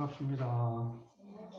반갑습니다.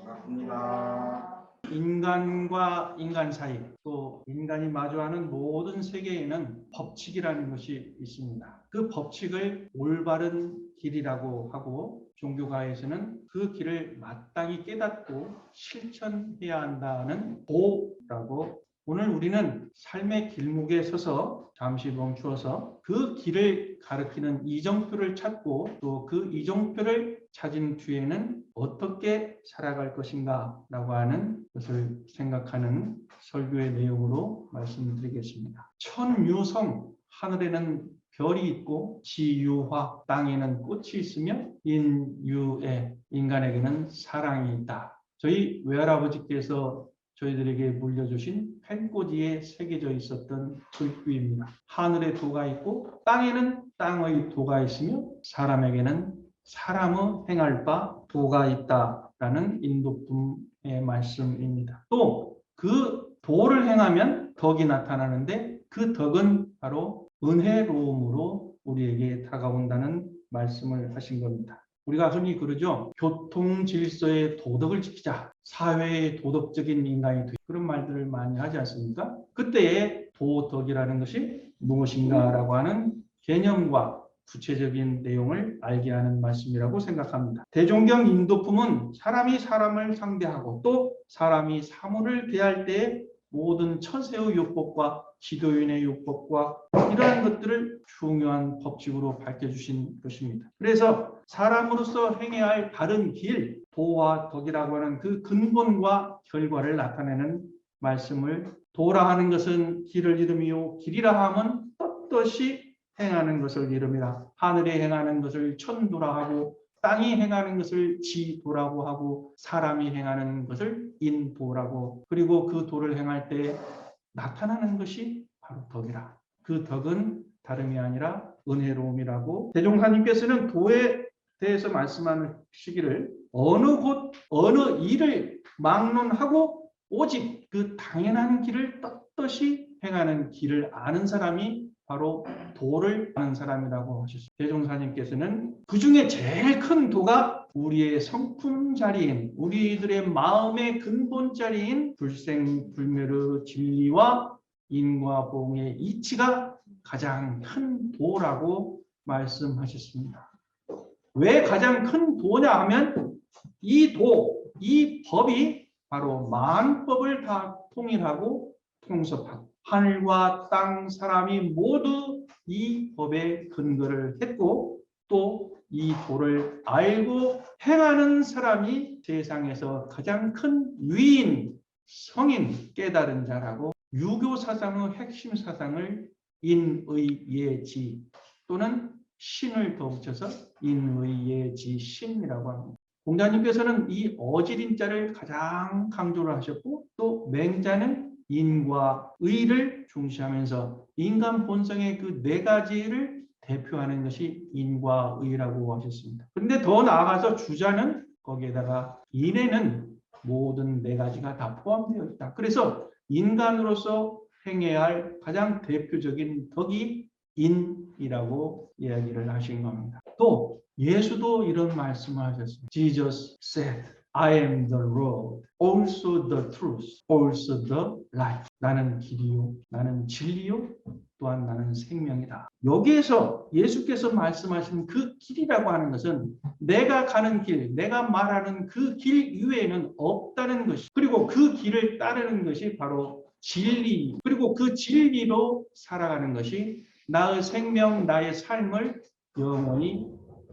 반갑습니다. 인간과 인간 사이, 또 인간이 마주하는 모든 세계에는 법칙이라는 것이 있습니다. 그 법칙을 올바른 길이라고 하고, 종교가에서는 그 길을 마땅히 깨닫고 실천해야 한다는 도라고. 오늘 우리는 삶의 길목에 서서 잠시 멈추어서 그 길을 가리키는 이정표를 찾고, 또 그 이정표를 찾은 뒤에는 어떻게 살아갈 것인가 라고 하는 것을 생각하는 설교의 내용으로 말씀드리겠습니다. 천유성, 하늘에는 별이 있고 지유화, 땅에는 꽃이 있으며 인유에, 인간에게는 사랑이 있다. 저희 외할아버지께서 저희들에게 물려주신 펜꽂이에 새겨져 있었던 글귀입니다. 하늘에 도가 있고 땅에는 땅의 도가 있으며 사람에게는 사람의 행할 바 도가 있다라는 인도품의 말씀입니다. 또 그 도를 행하면 덕이 나타나는데, 그 덕은 바로 은혜로움으로 우리에게 다가온다는 말씀을 하신 겁니다. 우리가 흔히 그러죠. 교통 질서의 도덕을 지키자, 사회의 도덕적인 인간이 되자, 그런 말들을 많이 하지 않습니까? 그때의 도덕이라는 것이 무엇인가라고 하는 개념과 구체적인 내용을 알게 하는 말씀이라고 생각합니다. 대종경 인도품은 사람이 사람을 상대하고 또 사람이 사물을 대할 때 모든 처세의 요법과 지도인의 요법과 이러한 것들을 중요한 법칙으로 밝혀주신 것입니다. 그래서 사람으로서 행해야 할 바른 길, 도와 덕이라고 하는 그 근본과 결과를 나타내는 말씀을, 도라 하는 것은 길을 이름이요 길이라 함은 떳떳이 행하는 것을 이름이라. 하늘에 행하는 것을 천도라 하고, 땅이 행하는 것을 지도라고 하고, 사람이 행하는 것을 인도라고. 그리고 그 도를 행할 때 나타나는 것이 바로 덕이라. 그 덕은 다름이 아니라 은혜로움이라고. 대종사님께서는 도에 대해서 말씀하시기를, 어느 곳 어느 일을 막론하고 오직 그 당연한 길을 떳떳이 행하는 길을 아는 사람이 바로 도를 아는 사람이라고 하셨습니다. 대종사님께서는 그 중에 제일 큰 도가 우리의 성품 자리인, 우리들의 마음의 근본 자리인 불생불멸의 진리와 인과 보응의 이치가 가장 큰 도라고 말씀하셨습니다. 왜 가장 큰 도냐 하면, 이 도, 이 법이 바로 만법을 다 통일하고 통섭하고, 하늘과 땅, 사람이 모두 이 법에 근거를 했고, 또 이 도를 알고 행하는 사람이 세상에서 가장 큰 위인, 성인, 깨달은 자라고. 유교 사상의 핵심 사상을 인의예지 또는 신을 덧붙여서 인의예지신이라고 합니다. 공자님께서는 이 어지린자를 가장 강조를 하셨고, 또 맹자는 인과 의를 중시하면서 인간 본성의 그 네 가지를 대표하는 것이 인과 의라고 하셨습니다. 그런데 더 나아가서 주자는 거기에다가 인에는 모든 네 가지가 다 포함되어 있다. 그래서 인간으로서 행해야 할 가장 대표적인 덕이 인이라고 이야기를 하신 겁니다. 또 예수도 이런 말씀을 하셨습니다. Jesus said, I am the road, also the truth, also the life. 나는 길이요, 나는 진리요, 또한 나는 생명이다. 여기에서 예수께서 말씀하신 그 길이라고 하는 것은 내가 가는 길, 내가 말하는 그 길 이외에는 없다는 것이, 그리고 그 길을 따르는 것이 바로 진리, 그리고 그 진리로 살아가는 것이 나의 생명, 나의 삶을 영원히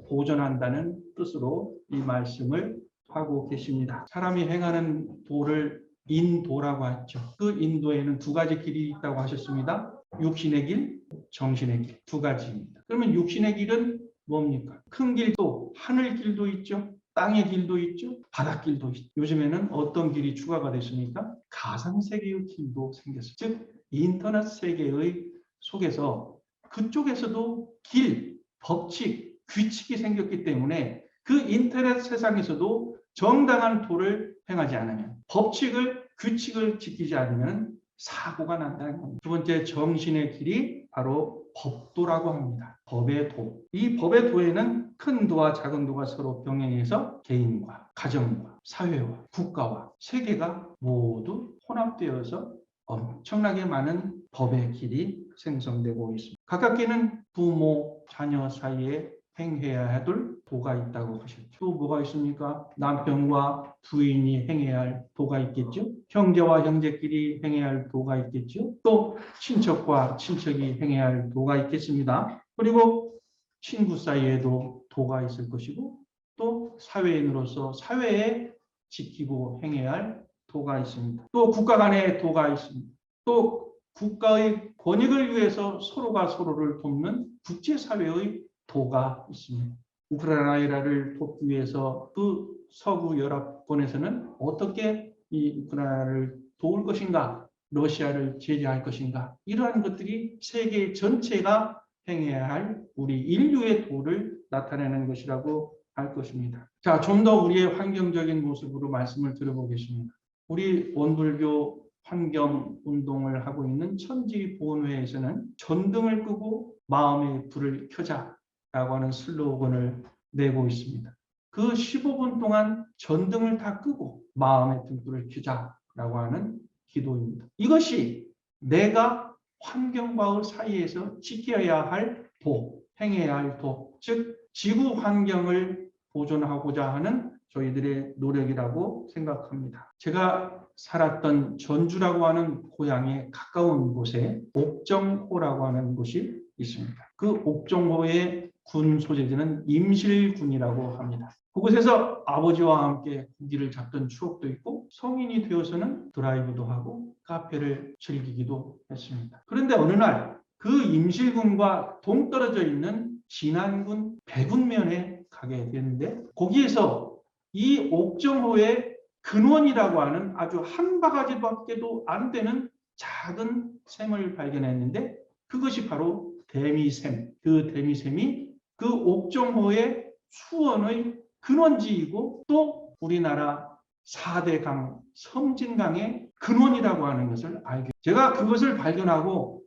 보존한다는 뜻으로 이 말씀을 하고 계십니다. 사람이 행하는 도를 인도라고 했죠. 그 인도에는 두 가지 길이 있다고 하셨습니다. 육신의 길, 정신의 길, 두 가지입니다. 그러면 육신의 길은 뭡니까? 큰 길도, 하늘 길도 있죠. 땅의 길도 있죠. 바닷길도 있죠. 요즘에는 어떤 길이 추가가 됐습니까? 가상세계의 길도 생겼어요. 즉 인터넷 세계의 속에서 그쪽에서도 길, 법칙, 규칙이 생겼기 때문에 그 인터넷 세상에서도 정당한 도를 행하지 않으면, 법칙을, 규칙을 지키지 않으면 사고가 난다는 겁니다. 두 번째, 정신의 길이 바로 법도라고 합니다. 법의 도. 이 법의 도에는 큰 도와 작은 도가 서로 병행해서 개인과 가정과 사회와 국가와 세계가 모두 혼합되어서 엄청나게 많은 법의 길이 생성되고 있습니다. 가깝게는 부모, 자녀 사이에 행해야 할 도가 있다고 하셨죠. 또 뭐가 있습니까? 남편과 부인이 행해야 할 도가 있겠죠. 형제와 형제끼리 행해야 할 도가 있겠죠. 또 친척과 친척이 행해야 할 도가 있겠습니다. 그리고 친구 사이에도 도가 있을 것이고 또 사회인으로서 사회에 지키고 행해야 할 도가 있습니다. 또 국가 간의 도가 있습니다. 또 국가의 권익을 위해서 서로가 서로를 돕는 국제사회의 도가 있습니다. 우크라이나를 돕기 위해서 그 서구 연합권에서는 어떻게 이 우크라이나를 도울 것인가, 러시아를 제재할 것인가, 이러한 것들이 세계 전체가 행해야 할 우리 인류의 도를 나타내는 것이라고 할 것입니다. 자, 좀 더 우리의 환경적인 모습으로 말씀을 드려보겠습니다. 우리 원불교 환경 운동을 하고 있는 천지보온회에서는 전등을 끄고 마음의 불을 켜자라고 하는 슬로건을 내고 있습니다. 그 15분 동안 전등을 다 끄고 마음의 등불을 켜자라고 하는 기도입니다. 이것이 내가 환경과의 사이에서 지켜야 할 도, 행해야 할 도, 즉 지구 환경을 보존하고자 하는 저희들의 노력이라고 생각합니다. 제가 살았던 전주라고 하는 고향에 가까운 곳에 옥정호라고 하는 곳이 있습니다. 그 옥정호의 군 소재지는 임실군이라고 합니다. 그곳에서 아버지와 함께 고기를 잡던 추억도 있고 성인이 되어서는 드라이브도 하고 카페를 즐기기도 했습니다. 그런데 어느 날 그 임실군과 동떨어져 있는 진안군 백운면에 가게 되는데 거기에서 이 옥정호의 근원이라고 하는 아주 한 바가지밖에도 안 되는 작은 샘을 발견했는데 그것이 바로 대미샘. 그 대미샘이 그 옥정호의 수원의 근원지이고 또 우리나라 4대 강 섬진강의 근원이라고 하는 것을 알게. 제가 그것을 발견하고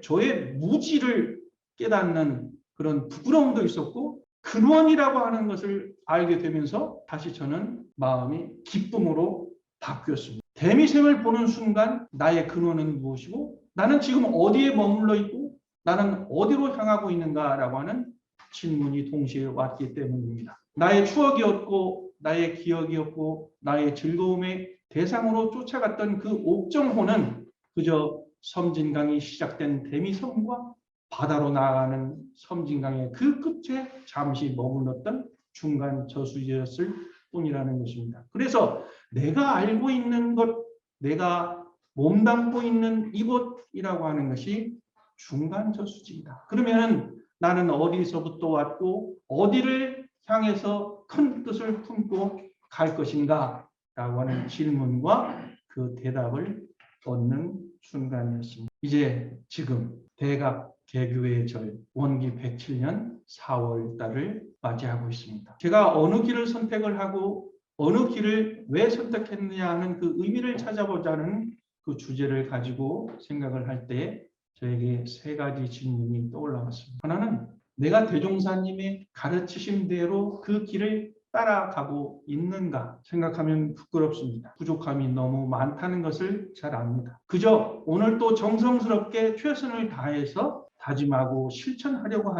저의 무지를 깨닫는 그런 부끄러움도 있었고 근원이라고 하는 것을 알게 되면서 다시 저는 마음이 기쁨으로 바뀌었습니다. 대미샘을 보는 순간 나의 근원은 무엇이고 나는 지금 어디에 머물러 있고 나는 어디로 향하고 있는가라고 하는 질문이 동시에 왔기 때문입니다. 나의 추억이었고 나의 기억이었고 나의 즐거움의 대상으로 쫓아갔던 그 옥정호는 그저 섬진강이 시작된 대미섬과 바다로 나아가는 섬진강의 그 끝에 잠시 머물렀던 중간 저수지였을 뿐이라는 것입니다. 그래서 내가 알고 있는 것, 내가 몸담고 있는 이곳이라고 하는 것이 중간 저수지이다. 그러면 나는 어디서부터 왔고 어디를 향해서 큰 뜻을 품고 갈 것인가? 라고 하는 질문과 그 대답을 얻는 순간이었습니다. 이제 지금 대각 개교의 절 원기 107년 4월 달을 맞이하고 있습니다. 제가 어느 길을 선택을 하고 어느 길을 왜 선택했느냐 하는 그 의미를 찾아보자는 그 주제를 가지고 생각을 할 때 저에게 세 가지 질문이 떠올라왔습니다. 하나는 내가 대종사님의 가르치심대로 그 길을 따라가고 있는가 생각하면 부끄럽습니다. 부족함이 너무 많다는 것을 잘 압니다. 그저 오늘 또 정성스럽게 최선을 다해서 다짐하고 실천하려고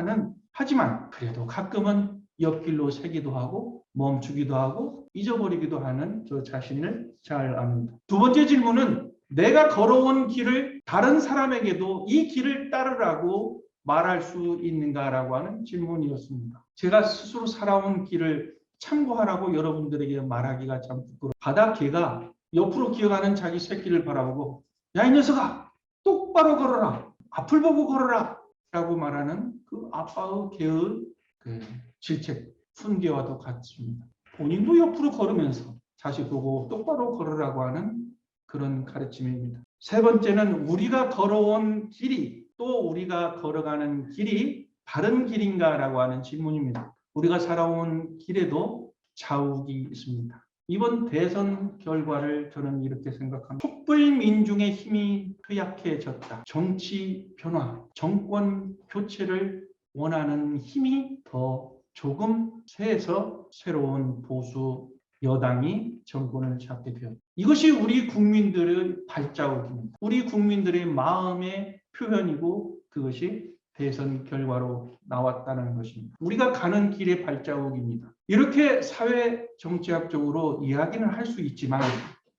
하지만 그래도 가끔은 옆길로 새기도 하고 멈추기도 하고 잊어버리기도 하는 저 자신을 잘 압니다. 두 번째 질문은 내가 걸어온 길을 다른 사람에게도 이 길을 따르라고 말할 수 있는가라고 하는 질문이었습니다. 제가 스스로 살아온 길을 참고하라고 여러분들에게 말하기가 참 부끄러워요. 바다개가 옆으로 기어가는 자기 새끼를 바라보고 야, 이 녀석아 똑바로 걸어라. 앞을 보고 걸어라. 라고 말하는 그 아빠의 개의 그 질책, 훈계와도 같습니다. 본인도 옆으로 걸으면서 자식 보고 똑바로 걸으라고 하는 그런 가르침입니다. 세 번째는 우리가 걸어온 길이 또 우리가 걸어가는 길이 다른 길인가라고 하는 질문입니다. 우리가 살아온 길에도 좌우기 있습니다. 이번 대선 결과를 저는 이렇게 생각합니다. 촛불 민중의 힘이 퇴약해졌다. 정치 변화, 정권 교체를 원하는 힘이 더 조금 세서 새로운 보수 여당이 정권을 잡게 되었다. 이것이 우리 국민들의 발자국입니다. 우리 국민들의 마음의 표현이고 그것이 대선 결과로 나왔다는 것입니다. 우리가 가는 길의 발자국입니다. 이렇게 사회 정치학적으로 이야기는 할 수 있지만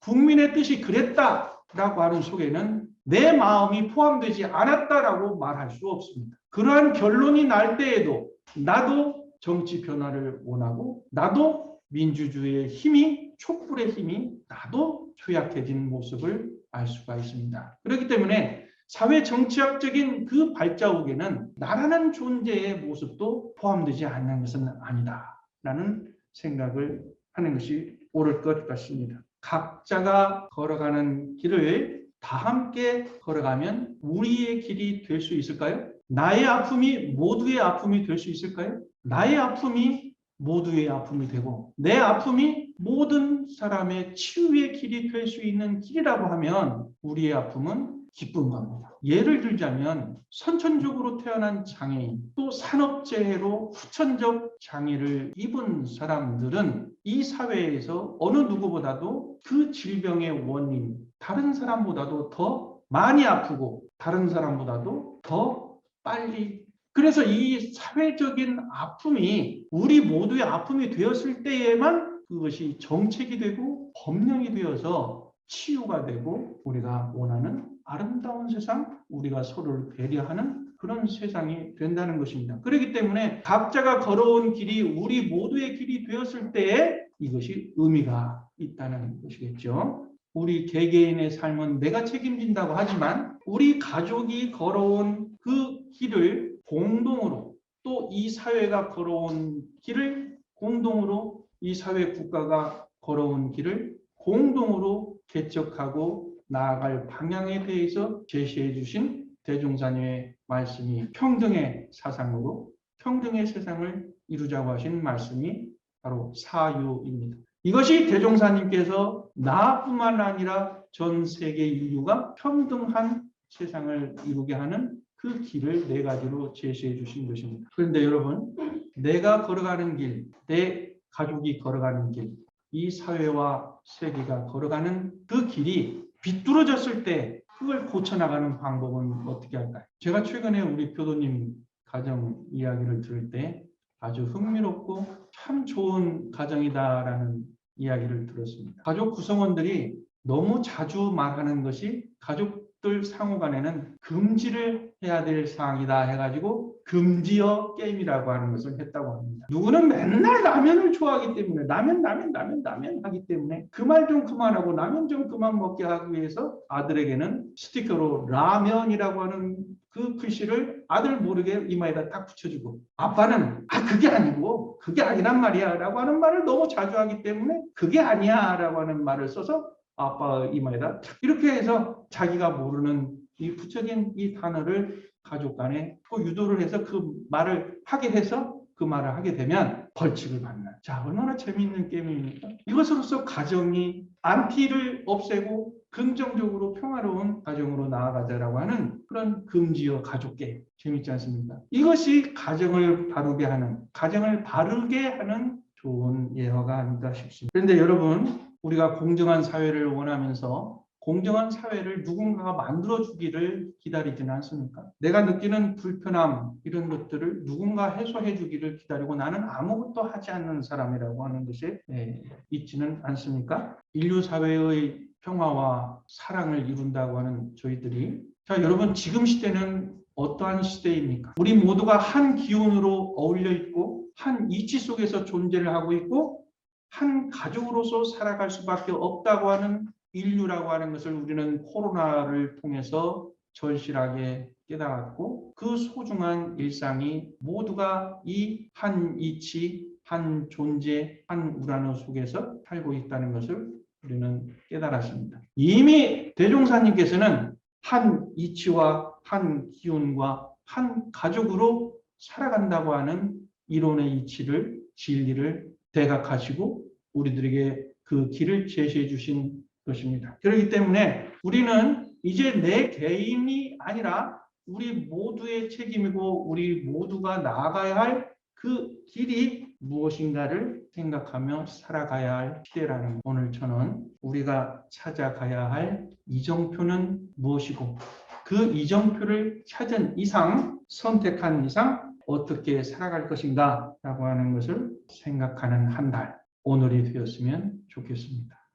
국민의 뜻이 그랬다라고 하는 속에는 내 마음이 포함되지 않았다라고 말할 수 없습니다. 그러한 결론이 날 때에도 나도 정치 변화를 원하고 나도 민주주의의 힘이 촛불의 힘이 나도 퇴약해진 모습을 알 수가 있습니다. 그렇기 때문에 사회 정치학적인 그 발자국에는 나라는 존재의 모습도 포함되지 않는 것은 아니다라는 생각을 하는 것이 옳을 것 같습니다. 각자가 걸어가는 길을 다 함께 걸어가면 우리의 길이 될 수 있을까요? 나의 아픔이 모두의 아픔이 될 수 있을까요? 나의 아픔이 모두의 아픔이 되고 내 아픔이 모든 사람의 치유의 길이 될 수 있는 길이라고 하면 우리의 아픔은 기쁜 겁니다. 예를 들자면 선천적으로 태어난 장애인 또 산업재해로 후천적 장애를 입은 사람들은 이 사회에서 어느 누구보다도 그 질병의 원인 다른 사람보다도 더 많이 아프고 다른 사람보다도 더 빨리 그래서 이 사회적인 아픔이 우리 모두의 아픔이 되었을 때에만 그것이 정책이 되고 법령이 되어서 치유가 되고 우리가 원하는 아름다운 세상, 우리가 서로를 배려하는 그런 세상이 된다는 것입니다. 그렇기 때문에 각자가 걸어온 길이 우리 모두의 길이 되었을 때에 이것이 의미가 있다는 것이겠죠. 우리 개개인의 삶은 내가 책임진다고 하지만 우리 가족이 걸어온 그 길을 공동으로 또 이 사회가 걸어온 길을 공동으로 이 사회 국가가 걸어온 길을 공동으로 개척하고 나아갈 방향에 대해서 제시해 주신 대종사님의 말씀이 평등의 사상으로 평등의 세상을 이루자고 하신 말씀이 바로 사유입니다. 이것이 대종사님께서 나뿐만 아니라 전 세계 인류가 평등한 세상을 이루게 하는 그 길을 네 가지로 제시해 주신 것입니다. 그런데 여러분, 내가 걸어가는 길, 내 가족이 걸어가는 길, 이 사회와 세계가 걸어가는 그 길이 비뚤어졌을 때 그걸 고쳐나가는 방법은 어떻게 할까요? 제가 최근에 우리 교도님 가정 이야기를 들을 때 아주 흥미롭고 참 좋은 가정이다라는 이야기를 들었습니다. 가족 구성원들이 너무 자주 말하는 것이 가족들 상호 간에는 금지를 해야 될 사항이다 해가지고 금지어 게임이라고 하는 것을 했다고 합니다. 누구는 맨날 라면을 좋아하기 때문에 라면 하기 때문에 그 말 좀 그만하고 라면 좀 그만 먹게 하기 위해서 아들에게는 스티커로 라면이라고 하는 그 글씨를 아들 모르게 이마에다 딱 붙여주고 아빠는 그게 아니고 그게 아니란 말이야 라고 하는 말을 너무 자주 하기 때문에 그게 아니야 라고 하는 말을 써서 아빠 이마에다 이렇게 해서 자기가 모르는 이 붙여진 이 단어를 가족 간에 또 유도를 해서 그 말을 하게 해서 그 말을 하게 되면 벌칙을 받는. 자, 얼마나 재미있는 게임입니까? 이것으로서 가정이 안티를 없애고 긍정적으로 평화로운 가정으로 나아가자라고 하는 그런 금지어 가족 게임. 재밌지 않습니까? 이것이 가정을 바르게 하는, 가정을 바르게 하는 좋은 예화가 아닌가 싶습니다. 그런데 여러분, 우리가 공정한 사회를 원하면서 공정한 사회를 누군가가 만들어주기를 기다리지는 않습니까? 내가 느끼는 불편함 이런 것들을 누군가 해소해 주기를 기다리고 나는 아무것도 하지 않는 사람이라고 하는 것이 있지는 않습니까? 인류 사회의 평화와 사랑을 이룬다고 하는 저희들이 자 여러분 지금 시대는 어떠한 시대입니까? 우리 모두가 한 기운으로 어울려 있고 한 이치 속에서 존재를 하고 있고 한 가족으로서 살아갈 수밖에 없다고 하는 인류라고 하는 것을 우리는 코로나를 통해서 절실하게 깨달았고 그 소중한 일상이 모두가 이 한 이치, 한 존재, 한 우라노 속에서 살고 있다는 것을 우리는 깨달았습니다. 이미 대종사님께서는 한 이치와 한 기운과 한 가족으로 살아간다고 하는 이론의 이치를 진리를 대각하시고 우리들에게 그 길을 제시해 주신 것입니다. 그렇기 때문에 우리는 이제 내 개인이 아니라 우리 모두의 책임이고 우리 모두가 나아가야 할 그 길이 무엇인가를 생각하며 살아가야 할 시대라는, 오늘 저는 우리가 찾아가야 할 이정표는 무엇이고 그 이정표를 찾은 이상, 선택한 이상 어떻게 살아갈 것인가 라고 하는 것을 생각하는 한 달, 오늘이 되었으면 좋겠습니다.